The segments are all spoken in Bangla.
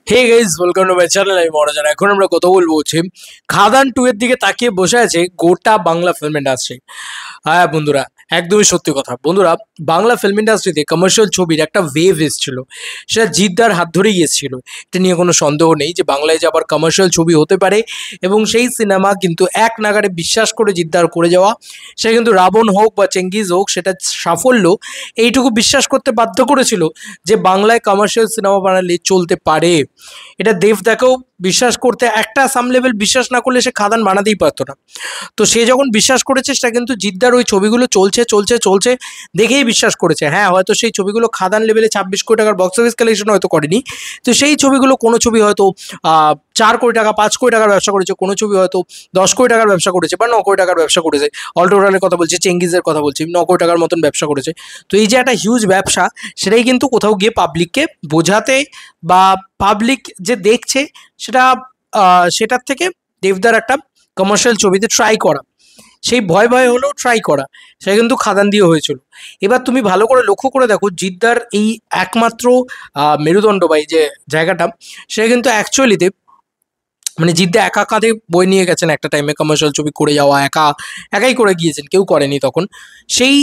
Hey guys welcome to my channel. আমি মহারাজান। এখন আমরা কথা বলবো হচ্ছে খাদান 2 এর দিকে তাকিয়ে বসে আছে গোটা বাংলা ফিল্ম ইন্ডাস্ট্রি। হ্যাঁ বন্ধুরা, একদমই সত্যি কথা। বন্ধুরা, বাংলা ফিল্ম ইন্ডাস্ট্রিতে কমার্শিয়াল ছবির একটা ওয়েভ এসেছিল, সেটা জিদ্দার হাত ধরেই এসেছিল। এটা নিয়ে কোনো সন্দেহ নেই যে বাংলায় যে আবার কমার্শিয়াল ছবি হতে পারে, এবং সেই সিনেমা কিন্তু এক নাগাড়ে বিশ্বাস করে জিদ্দার করে যাওয়া। সে কিন্তু রাবণ হোক বা চেঙ্গিজ হোক, সেটা সাফল্য এইটুকু বিশ্বাস করতে বাধ্য করেছিল যে বাংলায় কমার্শিয়াল সিনেমা বানালে চলতে পারে। এটা দেবদাকেও বিশ্বাস করতে, একটা সাম লেভেল বিশ্বাস না করলে সে খাদান বানাতেই পারতো না। তো সে যখন বিশ্বাস করেছে, সেটা কিন্তু জিদ্দার ওই ছবিগুলো চলছে চলছে চলছে দেখেই বিশ্বাস করেছে। হ্যাঁ, হয়তো সেই ছবিগুলো খাদান লেভেলে 26 কোটি টাকার বক্স অফিস কালেকশন হয়তো করেনি, তো সেই ছবিগুলো কোনো ছবি হয়তো 4 কোটি টাকা 5 কোটি টাকার ব্যবসা করেছে, কোনো ছবি হয়তো 10 কোটি টাকার ব্যবসা করেছে বা 9 কোটি টাকার ব্যবসা করেছে। অল টোটালের কথা বলছি, চেঙ্গিজের কথা বলছি, 9 কোটি টাকার মতন ব্যবসা করেছে। তো এই যে একটা হিউজ ব্যবসা, সেটাই কিন্তু কোথাও গিয়ে পাবলিককে বোঝাতে বা পাবলিক যে দেখছে সেটা সেটার থেকে দেবদার একটা কমার্শিয়াল ছবিতে ট্রাই করা, সেই ভয় ভয় হলেও ট্রাই করা, সেটা কিন্তু খাদান দিয়ে হয়েছিল। এবার তুমি ভালো করে লক্ষ্য করে দেখো, জিদ্দার এই একমাত্র মেরুদণ্ড বা এই যে জায়গাটা, সেটা কিন্তু অ্যাকচুয়ালিতে মানে জিদ্দা একা কাঁধে বই নিয়ে গেছেন একটা টাইমে। কমার্শিয়াল ছবি করে যাওয়া একাই করে গিয়েছেন, কেউ করেনি তখন। সেই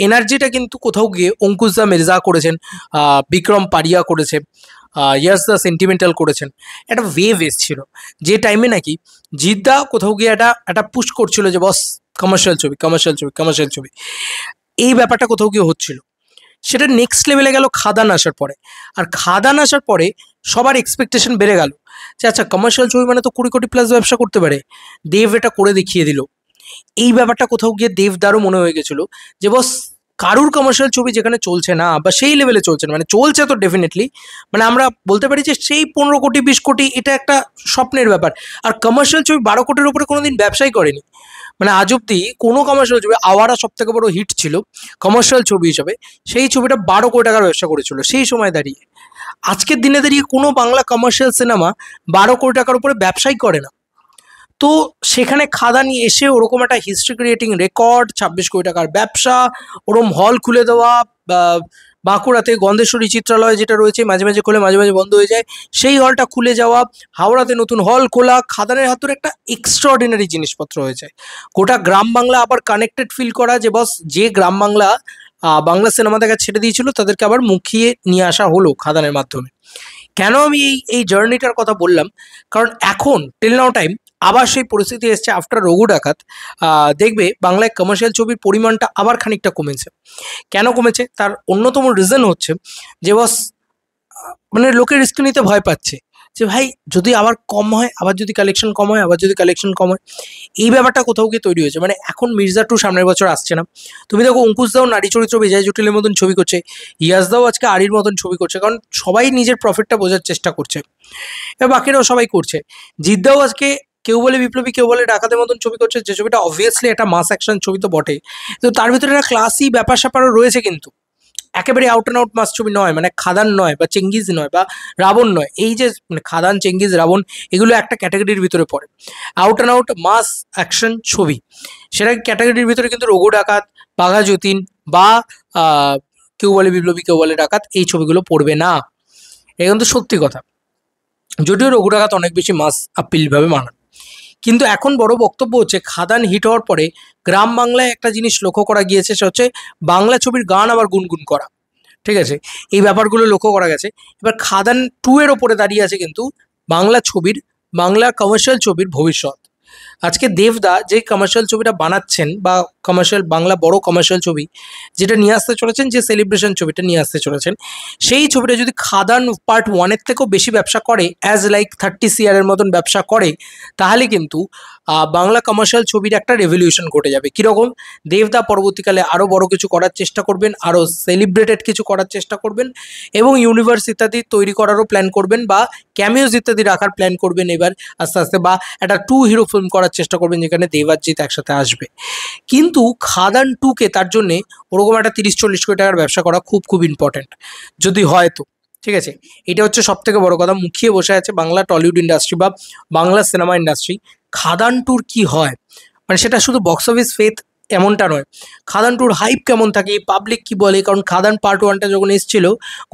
এনার্জিটা কিন্তু কোথাও গিয়ে অঙ্কুশদা মির্জা করেছেন, বিক্রম পারিয়া করেছে, ইয়াস দ্য সেন্টিমেন্টাল করেছেন। একটা ওয়েভ এসছিল যে টাইমে নাকি জিদ্দা কোথাও গিয়ে একটা পুশ করছিল যে বস কমার্শিয়াল ছবি কমার্শিয়াল ছবি কমার্শিয়াল ছবি, এই ব্যাপারটা কোথাও গিয়ে হচ্ছিল। সেটা নেক্সট লেভেলে গেল খাদান আসার পরে। আর খাদান আসার পরে সবার এক্সপেকটেশন বেড়ে গেল যে আচ্ছা, কমার্শিয়াল ছবি মানে তো 20 কোটি প্লাস ব্যবসা করতে পারে। দেব এটা করে দেখিয়ে দিল। এই ব্যাপারটা কোথাও গিয়ে দেবদারও মনে হয়ে গেছিল যে বস, কারুর কমার্শিয়াল ছবি যেখানে চলছে না বা সেই লেভেলে চলছে না, মানে চলছে তো ডেফিনেটলি, মানে আমরা বলতে পারি যে সেই 15 কোটি 20 কোটি এটা একটা স্বপ্নের ব্যাপার। আর কমার্শিয়াল ছবি 12 কোটির উপরে কোনোদিন ব্যবসাই করেনি। মানে আজ অব্দি কোনো কমার্শিয়াল ছবি, আওয়ারা সব থেকে বড় হিট ছিল কমার্শিয়াল ছবি হিসাবে, সেই ছবিটা 12 কোটি টাকার ব্যবসা করেছিল সেই সময় দাঁড়িয়ে। আজকের দিনে দাঁড়িয়ে কোনো বাংলা কমার্শিয়াল সিনেমা 12 কোটি টাকার উপরে ব্যবসাই করে না। তো সেখানে খাদানি এসে ওরকম একটা হিস্ট্রি ক্রিয়েটিং রেকর্ড, 26 কোটি টাকার ব্যবসা, ওরম হল খুলে দেওয়া, বাঁকুড়াতে গন্ধেশ্বরী চিত্রালয় যেটা রয়েছে, মাঝে মাঝে খোলে মাঝে মাঝে বন্ধ হয়ে যায়, সেই হলটা খুলে যাওয়া, হাওড়াতে নতুন হল খোলা, খাদানের হাত ধরে একটা এক্সট্রাঅর্ডিনারি জিনিসপত্র হয়েছে। গোটা গ্রাম বাংলা আবার কানেক্টেড ফিল করা, যে বস যে গ্রাম বাংলা বাংলা সিনেমা দেখা ছেড়ে দিয়েছিল, তাদেরকে আবার মুখিয়ে নিয়ে আসা হলো খাদানের মাধ্যমে। কেন আমি এই জার্নিটার কথা বললাম, কারণ এখন টিল নাও টাইম আবার সেই পরিস্থিতি এসছে আফটার রঘু ডাকাত। দেখবে বাংলায় কমার্শিয়াল ছবির পরিমাণটা আবার খানিকটা কমেছে। কেন কমেছে তার অন্যতম রিজন হচ্ছে যে বস, মানে লোকে রিস্ক নিতে ভয় পাচ্ছে যে ভাই যদি আবার কম হয়, আবার যদি কালেকশন কম হয়, আবার যদি কালেকশন কম হয়, এই ব্যাপারটা কোথাও গিয়ে তৈরি হয়েছে। মানে এখন মির্জা 2 সামনের বছর আসছে না, তুমি দেখো অঙ্কুশদাও নারী চরিত্র বিজয় জটিলের মতন ছবি করছে, ইয়াসদাও আজকে আরির মতন ছবি করছে, কারণ সবাই নিজের প্রফিটটা বোঝার চেষ্টা করছে, এবার বাকিরাও সবাই করছে। জিদ্দাও আজকে কেউ বলে বিপ্লবী, কেউ বলে ডাকাতের মতন ছবি করছে, যে ছবিটা অবভিয়াসলি একটা মাস অ্যাকশন ছবি তো বটে, তো তার ভিতরে একটা ক্লাসি ব্যাপার স্যাপারও রয়েছে, কিন্তু একেবারে আউট অ্যান্ড আউট মাস ছবি নয়, মানে খাদান নয় বা চেঙ্গিজ নয় বা রাবণ নয়। এই যে মানে খাদান, চেঙ্গিজ, রাবণ, এগুলো একটা ক্যাটাগরির ভিতরে পড়ে, out and out mass action ছবি। সেটা ক্যাটাগরির ভিতরে কিন্তু রঘু ডাকাত, বাঘা যতীন বা কেউ বলে বিপ্লবী, কেউ বলে ডাকাত, এই ছবিগুলো পড়বে না। এটা কিন্তু সত্যি কথা। যদিও রঘু ডাকাত অনেক বেশি মাস আপিলভাবে মানান, কিন্তু এখন বড় বক্তব্য হচ্ছে খাদান হিট হওয়ার পরে গ্রাম বাংলায় একটা জিনিস লক্ষ্য করা গিয়েছে, সে হচ্ছে বাংলা ছবির গান আবার গুনগুন করা। ঠিক আছে, এই ব্যাপারগুলো লক্ষ্য করা গেছে। এবার খাদান 2 এর ওপরে দাঁড়িয়ে আছে কিন্তু বাংলা ছবির, বাংলা কমার্শিয়াল ছবির ভবিষ্যৎ। আজকে দেবদা যে কমার্শিয়াল ছবিটা বানাচ্ছেন বা কমার্শিয়াল বাংলা বড় কমার্শিয়াল ছবি যেটা নিয়ে আসতে চলেছেন, যে সেলিব্রেশন ছবিটা নিয়ে আসতে চলেছেন, সেই ছবিটা যদি খাদান পার্ট 1-এর থেকেও বেশি ব্যবসা করে, অ্যাজ লাইক 30 CR এর মতন ব্যবসা করে, তাহলে কিন্তু বাংলা কমার্শিয়াল ছবির একটা রেভলিউশন ঘটে যাবে। কীরকম? দেবদা পরবর্তীকালে আরও বড় কিছু করার চেষ্টা করবেন, আরও সেলিব্রেটেড কিছু করার চেষ্টা করবেন, এবং ইউনিভার্স ইত্যাদি তৈরি করারও প্ল্যান করবেন, বা ক্যামিওস ইত্যাদি রাখার প্ল্যান করবেন এবার আস্তে আস্তে, বা একটা 2 হিরো ফিল্ম করার চেষ্টা করবেন যেখানে দেব আর জিৎ একসাথে আসবে। কিন্তু খাদান 2-কে তার জন্যে ওরকম একটা 30-40 কোটি টাকার ব্যবসা করা খুব খুব ইম্পর্ট্যান্ট, যদি হয় তো। ঠিক আছে, এটা হচ্ছে সব থেকে বড় কথা। মুখিয়ে বসে আছে বাংলা টলিউড ইন্ডাস্ট্রি বা বাংলা সিনেমা ইন্ডাস্ট্রি। খাদান 2-র কি হয়, মানে সেটা শুধু বক্স অফিস ফেথ এমনটা নয়, খাদান 2-র হাইপ কেমন থাকে, পাবলিক কি বলে। কারণ খাদান পার্ট 1টা যখন এসেছিল,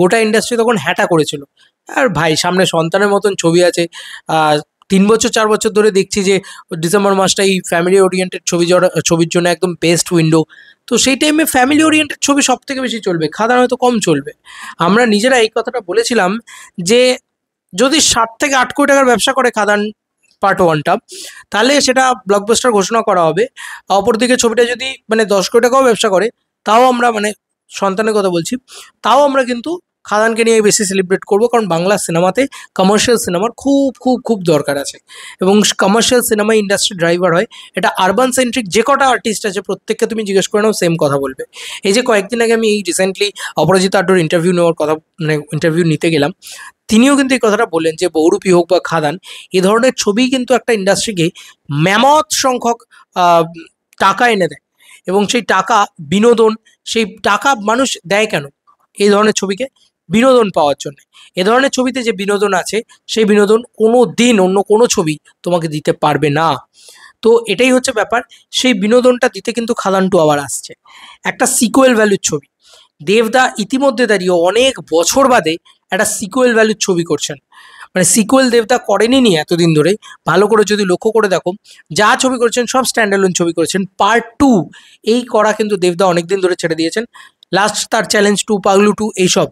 গোটা ইন্ডাস্ট্রি তখন হ্যাটা করেছিল, আর ভাই সামনে সন্তানের মতন ছবি আছে। 3 বছর 4 বছর ধরে দেখছি যে ডিসেম্বর মাসটা এই ফ্যামিলি ওরিয়েন্টেড ছবির জন্য একদম বেস্ট উইন্ডো। তো সেই টাইমে ফ্যামিলি ওরিয়েন্টেড ছবি সব থেকে বেশি চলবে, খাদান হয়তো কম চলবে। আমরা নিজেরা এই কথাটা বলেছিলাম যে যদি 7 থেকে 8 কোটি টাকার ব্যবসা করে খাদান পার্ট 1টা, তাহলে সেটা ব্লকবাস্টার ঘোষণা করা হবে। অপরদিকে ছবিটা যদি মানে 10 কোটি টাকাও ব্যবসা করে, তাও আমরা মানে সন্তানের কথা বলছি, তাও আমরা কিন্তু খাদানকে নিয়ে বেশি সেলিব্রেট করবো, কারণ বাংলা সিনেমাতে কমার্শিয়াল সিনেমার খুব খুব খুব দরকার আছে। এবং কমার্শিয়াল সিনেমা ইন্ডাস্ট্রি ড্রাইভার হয় এটা আরবান সেন্ট্রিক যে কটা আর্টিস্ট আছে প্রত্যেককে তুমি জিজ্ঞেস করে নাও, সেম কথা বলবে। এই যে কয়েকদিন আগে আমি এই রিসেন্টলি অপরাজিতা আড্ডোর ইন্টারভিউ নেওয়ার কথা, মানে ইন্টারভিউ নিতে গেলাম, তিনিও কিন্তু এই কথাটা বললেন যে বহুরূপী হোক বা খাদান, এ ধরনের ছবি কিন্তু একটা ইন্ডাস্ট্রিকে ম্যামথ সংখ্যক টাকা এনে দেয়। এবং সেই টাকা বিনোদন, সেই টাকা মানুষ দেয় কেন? এই ধরনের ছবিকে বিনোদন পাওয়ার জন্য। এ ধরনের ছবিতে যে বিনোদন আছে, সেই বিনোদন কোনো দিন অন্য কোনো ছবি তোমাকে দিতে পারবে না। তো এটাই হচ্ছে ব্যাপার, সেই বিনোদনটা দিতে কিন্তু খাদান 2 আবার আসছে, একটা সিকুয়েল ভ্যালুর ছবি। দেবদা ইতিমধ্যে দাঁড়িয়ে অনেক বছর বাদে একটা সিকুয়েল ভ্যালুর ছবি করছেন। মানে সিকুয়েল দেবদা করেনি নি এতদিন ধরে, ভালো করে যদি লক্ষ্য করে দেখো, যা ছবি করেছেন সব স্ট্যান্ডালোন ছবি করেছেন। পার্ট 2 এই করা কিন্তু দেবদা অনেকদিন ধরে ছেড়ে দিয়েছেন। লাস্ট তার চ্যালেঞ্জ 2, পাগলু 2, এইসব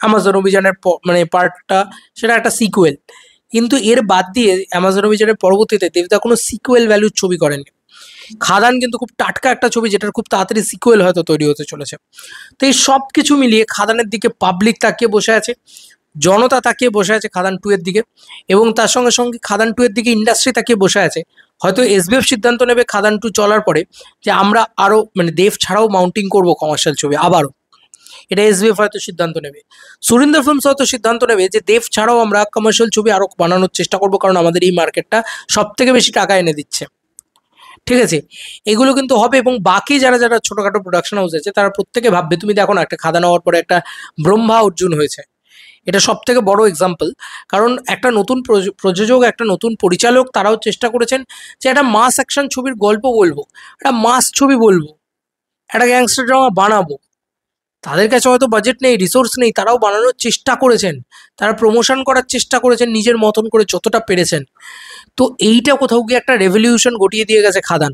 অ্যামাজন অভিযানের মানে পার্টটা, সেটা একটা সিকুয়েল। কিন্তু এর বাদ দিয়ে অ্যামাজন অভিযানের পরবর্তীতে দেবদা কোনো সিকুয়েল ভ্যালুর ছবি করেননি। খাদান কিন্তু খুব টাটকা একটা ছবি, যেটার খুব তাড়াতাড়ি সিকুয়েল হয়তো তৈরি হতে চলেছে। তো এই সব কিছু মিলিয়ে খাদানের দিকে পাবলিক তাকিয়ে বসে আছে, জনতা তাকিয়ে বসে আছে খাদান 2 এর দিকে, এবং তার সঙ্গে সঙ্গে খাদান 2 এর দিকে ইন্ডাস্ট্রি তাকিয়ে বসে আছে। হয়তো এসবিএফ সিদ্ধান্ত নেবে খাদান 2 চলার পরে যে আমরা আরও মানে দেব ছাড়াও মাউন্টিং করব কমার্শিয়াল ছবি আবারও। এটা এসবিএফ হয়তো সিদ্ধান্ত নেবে, সুরিন্দর ফিল্মস হয়তো সিদ্ধান্ত নেবে যে দেব ছাড়াও আমরা কমার্শিয়াল ছবি আরও বানানোর চেষ্টা করবো, কারণ আমাদের এই মার্কেটটা সব থেকে বেশি টাকা এনে দিচ্ছে। ঠিক আছে, এগুলো কিন্তু হবে। এবং বাকি যারা যারা ছোটোখাটো প্রোডাকশন হাউস আছে তারা প্রত্যেকে ভাববে, তুমি দেখো না একটা খাদান হওয়ার পরে একটা ব্রহ্মা অর্জুন হয়েছে, এটা সব থেকে বড় এক্সাম্পল। কারণ একটা নতুন প্রযোজক, একটা নতুন পরিচালক, তারাও চেষ্টা করেছেন যে একটা মাস অ্যাকশন ছবির গল্প বলবো, একটা মাস ছবি বলবো, একটা গ্যাংস্টার ড্রামা বানাবো। তাদের কাছে হয়তো বাজেট নেই, রিসোর্স নেই, তারাও বানানোর চেষ্টা করেছেন, তারা প্রমোশন করার চেষ্টা করেছেন নিজের মতন করে যতটা পেরেছেন। তো এইটা কোথাও গিয়ে একটা রেভলিউশন ঘটিয়ে দিয়ে গেছে খাদান।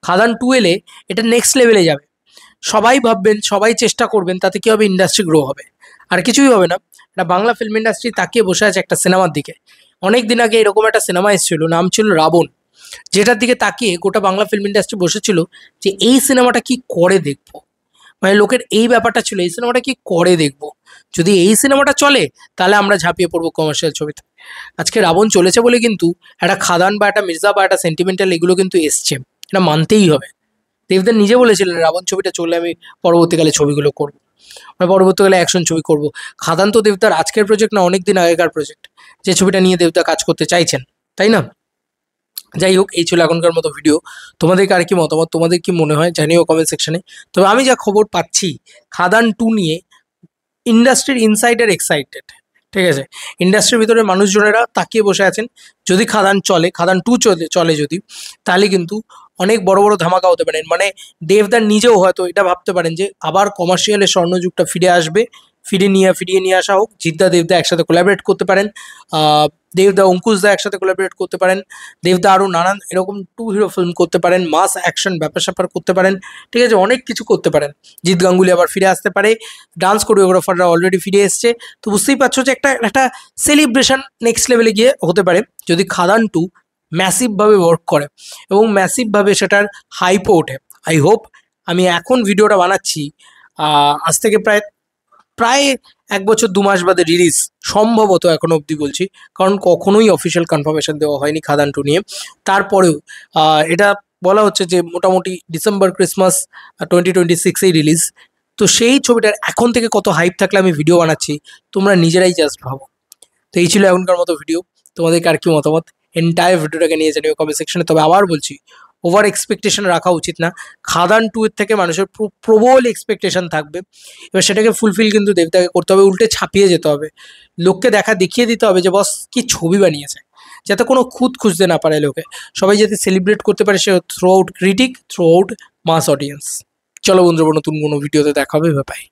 খাদান 2 এলে এটা নেক্সট লেভেলে যাবে, সবাই ভাববেন, সবাই চেষ্টা করবেন, তাতে কি হবে, ইন্ডাস্ট্রি গ্রো হবে, আর কিছুই হবে না। এটা বাংলা ফিল্ম ইন্ডাস্ট্রি তাকিয়ে বসে আছে একটা সিনেমার দিকে। অনেক দিন আগে এরকম একটা সিনেমা এসেছিল, নাম ছিল রাবণ, যেটার দিকে তাকিয়ে গোটা বাংলা ফিল্ম ইন্ডাস্ট্রি বসেছিল যে এই সিনেমাটা কি করে দেখবো। মানে লোকের এই ব্যাপারটা ছিল, এই সিনেমাটা কি করে দেখবো, যদি এই সিনেমাটা চলে তাহলে আমরা ঝাঁপিয়ে পড়বো কমার্শিয়াল ছবিতে। আজকে রাবণ চলেছে বলে কিন্তু একটা খাদান বা একটা মির্জা বা একটা সেন্টিমেন্টাল এগুলো কিন্তু এসছে, এটা মানতেই হবে। দেবদার নিজে বলেছিলেন রাবণ ছবিটা চললে আমি পরবর্তীকালে ছবিগুলো করবো, মানে পরবর্তীকালে অ্যাকশন ছবি করব। খাদান তো দেবদার আজকের প্রজেক্ট না, অনেক দিন আগেকার প্রজেক্ট, যে ছবিটা নিয়ে দেবদা কাজ করতে চাইছেন, তাই না? যাই হোক, এই ছিল এখনকার মতো ভিডিও। তোমাদেরকে আর কি মতামত, তোমাদের কি মনে হয় জানিও কমেন্ট সেকশনে। তবে আমি যা খবর পাচ্ছি খাদান 2 নিয়ে ইন্ডাস্ট্রির ইনসাইডার এক্সাইটেড। ঠিক আছে, ইন্ডাস্ট্রির ভিতরে মানুষজনেরা তাকিয়ে বসে আছেন, যদি খাদান চলে, খাদান 2 চলে যদি, তাহলে কিন্তু অনেক বড় বড় ধামাকা হতে পারেন। মানে দেবদার নিজেও হয়তো এটা ভাবতে পারেন যে আবার কমার্শিয়ালের স্বর্ণযুগটা ফিরে আসবে, ফিরিয়ে নিয়ে আসা হোক, জিদ্দা দেবদা একসাথে কোলাবরেট করতে পারেন, দেবদা অঙ্কুশদা একসাথে কোলাবরেট করতে পারেন, দেবদা আরও নানান এরকম 2 হিরো ফিল্ম করতে পারেন, মাস অ্যাকশন ব্যাপার স্যাপার করতে পারেন। ঠিক আছে, অনেক কিছু করতে পারেন। জিৎ গাঙ্গুলি আবার ফিরে আসতে পারে, ডান্স কোরিওগ্রাফাররা অলরেডি ফিরে এসছে। তো বুঝতেই পারছো যে একটা সেলিব্রেশন নেক্সট লেভেলে গিয়ে হতে পারে যদি খাদান 2 ম্যাসিভভাবে ওয়ার্ক করে এবং ম্যাসিভভাবে সেটার হাইপও ওঠে। আই হোপ, আমি এখন ভিডিওটা বানাচ্ছি আজ থেকে প্রায় প্রায় 1 বছর 2 মাস বাদে রিলিজ সম্ভবত, এখনো অবধি বলছি, কারণ কখনোই অফিসিয়াল কনফার্মেশন দেওয়া হয়নি খাদান 2 নিয়ে। তারপরেও এটা বলা হচ্ছে যে মোটামুটি ডিসেম্বর ক্রিসমাস 2026-এই রিলিজ। তো সেই ছবিটার এখন থেকে কত হাইপ থাকলে আমি ভিডিও বানাচ্ছি, তোমরা নিজেরাই জাস্ট ভাবো। তো এই ছিল এখনকার মতো ভিডিও, তোমাদেরকে আর কি মতামত এন্টায়ার ভিডিওটাকে নিয়ে জানিও কমেন্ট সেকশনে। তবে আবার বলছি, ওভার এক্সপেকটেশন রাখা উচিত না। খাদান 2 এর থেকে মানুষের প্রবল এক্সপেকটেশন থাকবে, এবার সেটাকে ফুলফিল কিন্তু দেবদাকে করতে হবে, উল্টে ছাপিয়ে যেতে হবে, লোককে দেখিয়ে দিতে হবে যে বস কি ছবি বানিয়েছে, যাতে কোনো খুঁত খুঁজতে না পারে লোকে, সবাই যাতে সেলিব্রেট করতে পারে, সে throughout critic, throughout mass audience. চলো বন্ধুরা, নতুন কোনো ভিডিওতে দেখা হবে, বাই।